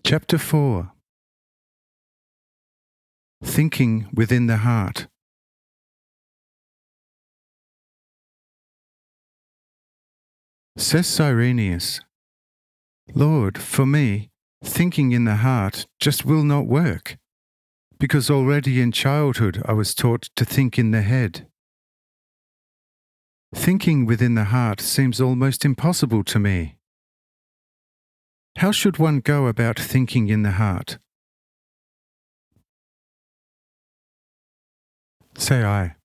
Chapter 4. Thinking within the heart. Says Cyrenius, "Lord, for me, thinking in the heart just will not work, because already in childhood I was taught to think in the head. Thinking within the heart seems almost impossible to me. How should one go about thinking in the heart?" Say I.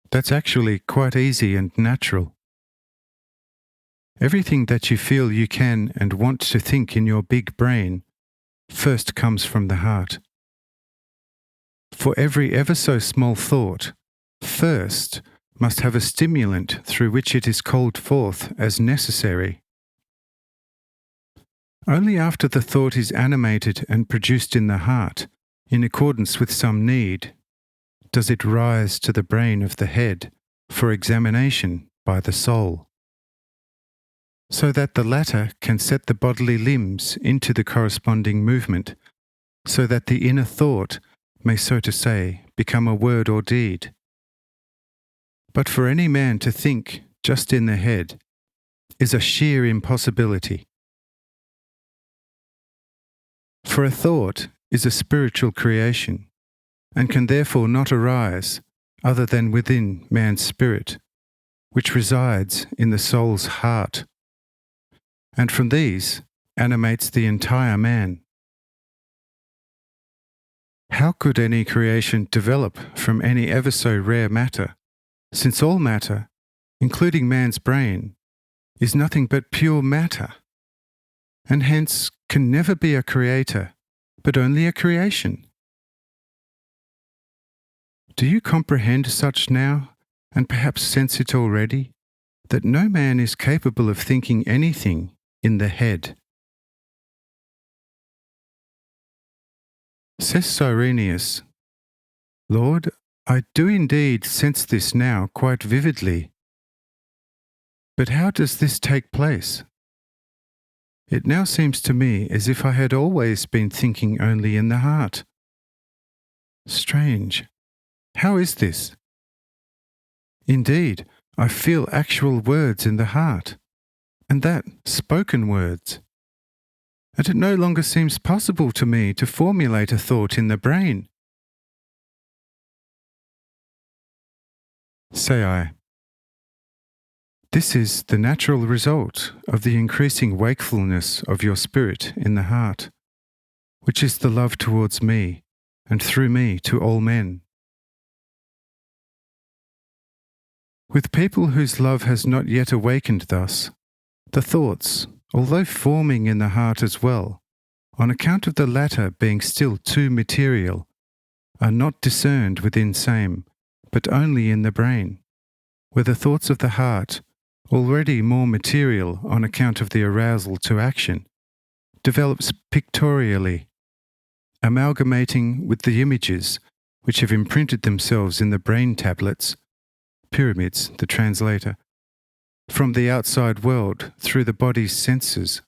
That's actually quite easy and natural. Everything that you feel you can and want to think in your big brain first comes from the heart. For every ever so small thought, first must have a stimulant through which it is called forth as necessary. Only after the thought is animated and produced in the heart, in accordance with some need, does it rise to the brain of the head for examination by the soul, so that the latter can set the bodily limbs into the corresponding movement, so that the inner thought may, so to say, become a word or deed. But for any man to think just in the head is a sheer impossibility. For a thought is a spiritual creation, and can therefore not arise other than within man's spirit, which resides in the soul's heart, and from these animates the entire man. How could any creation develop from any ever so rare matter, since all matter, including man's brain, is nothing but pure matter, and hence can never be a creator, but only a creation? Do you comprehend such now, and perhaps sense it already, that no man is capable of thinking anything in the head? Says Cyrenius, "Lord, I do indeed sense this now quite vividly. But how does this take place? It now seems to me as if I had always been thinking only in the heart. Strange. How is this? Indeed, I feel actual words in the heart, and that spoken words. And it no longer seems possible to me to formulate a thought in the brain." Say I. This is the natural result of the increasing wakefulness of your spirit in the heart, which is the love towards me, and through me to all men. With people whose love has not yet awakened thus, the thoughts, although forming in the heart as well, on account of the latter being still too material, are not discerned within same, but only in the brain, where the thoughts of the heart, already more material on account of the arousal to action, develops pictorially, amalgamating with the images which have imprinted themselves in the brain tablets, pyramids, the translator, from the outside world through the body's senses,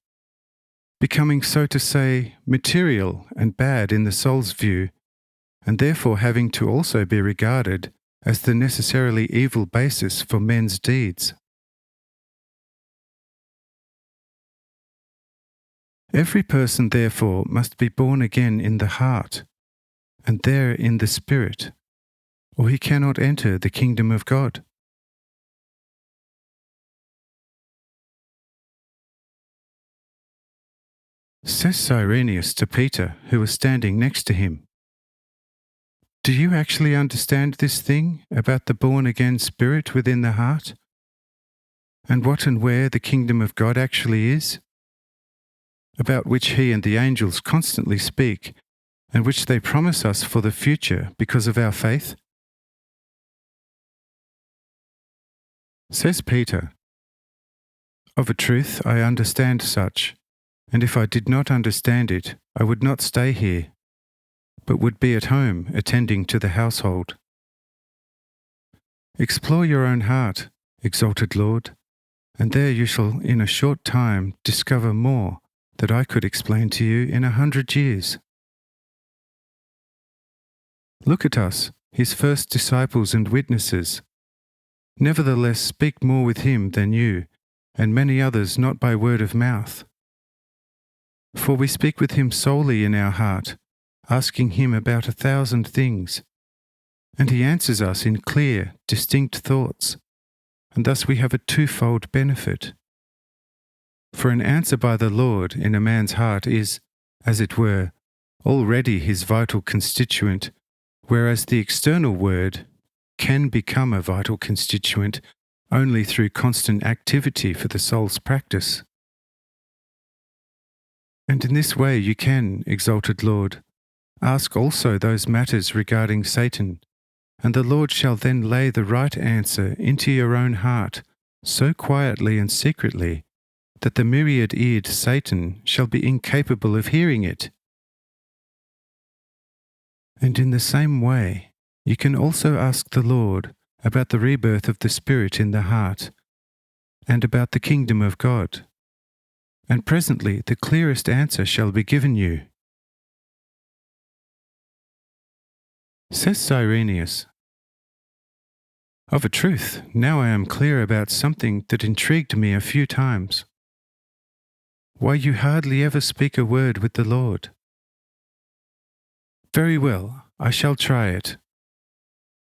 becoming, so to say, material and bad in the soul's view, and therefore having to also be regarded as the necessarily evil basis for men's deeds. Every person, therefore, must be born again in the heart, and there in the spirit, or he cannot enter the kingdom of God. Says Cyrenius to Peter, who was standing next to him, "Do you actually understand this thing about the born-again spirit within the heart, and what and where the kingdom of God actually is, about which he and the angels constantly speak, and which they promise us for the future because of our faith?" Says Peter, "Of a truth I understand such, and if I did not understand it, I would not stay here, but would be at home attending to the household." Explore your own heart, exalted Lord, and there you shall in a short time discover more that I could explain to you in 100 years. Look at us, his first disciples and witnesses. Nevertheless, speak more with him than you, and many others not by word of mouth. For we speak with him solely in our heart, asking him about 1,000 things, and he answers us in clear, distinct thoughts, and thus we have a twofold benefit. For an answer by the Lord in a man's heart is, as it were, already his vital constituent, whereas the external word can become a vital constituent only through constant activity for the soul's practice. And in this way you can, exalted Lord, ask also those matters regarding Satan, and the Lord shall then lay the right answer into your own heart so quietly and secretly that the myriad-eared Satan shall be incapable of hearing it. And in the same way, you can also ask the Lord about the rebirth of the Spirit in the heart, and about the kingdom of God, and presently the clearest answer shall be given you. Says Cyrenius, "Of a truth, now I am clear about something that intrigued me a few times. Why you hardly ever speak a word with the Lord. Very well, I shall try it.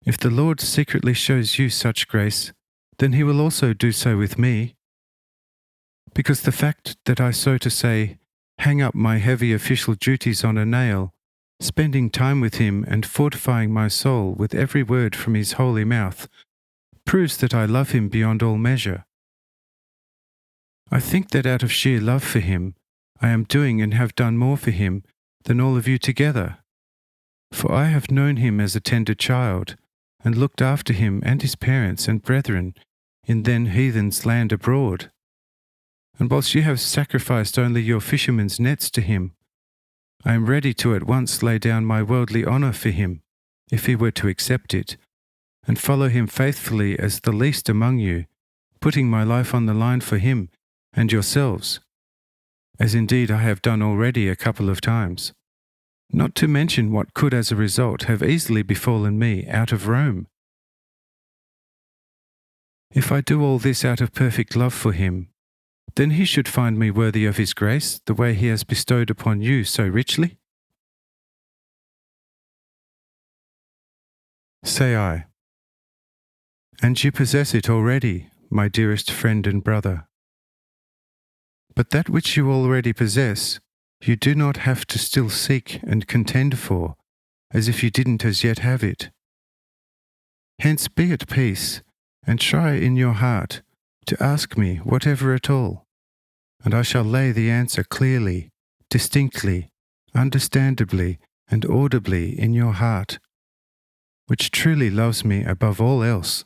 If the Lord secretly shows you such grace, then he will also do so with me. Because the fact that I, so to say, hang up my heavy official duties on a nail, spending time with him and fortifying my soul with every word from his holy mouth, proves that I love him beyond all measure. I think that out of sheer love for him, I am doing and have done more for him than all of you together. For I have known him as a tender child, and looked after him and his parents and brethren in then heathen's land abroad. And whilst you have sacrificed only your fishermen's nets to him, I am ready to at once lay down my worldly honour for him, if he were to accept it, and follow him faithfully as the least among you, putting my life on the line for him and yourselves, as indeed I have done already a couple of times, not to mention what could as a result have easily befallen me out of Rome. If I do all this out of perfect love for him, then he should find me worthy of his grace the way he has bestowed upon you so richly? Say I, and you possess it already, my dearest friend and brother. But that which you already possess, you do not have to still seek and contend for, as if you didn't as yet have it. Hence be at peace, and try in your heart to ask me whatever at all, and I shall lay the answer clearly, distinctly, understandably, and audibly in your heart, which truly loves me above all else.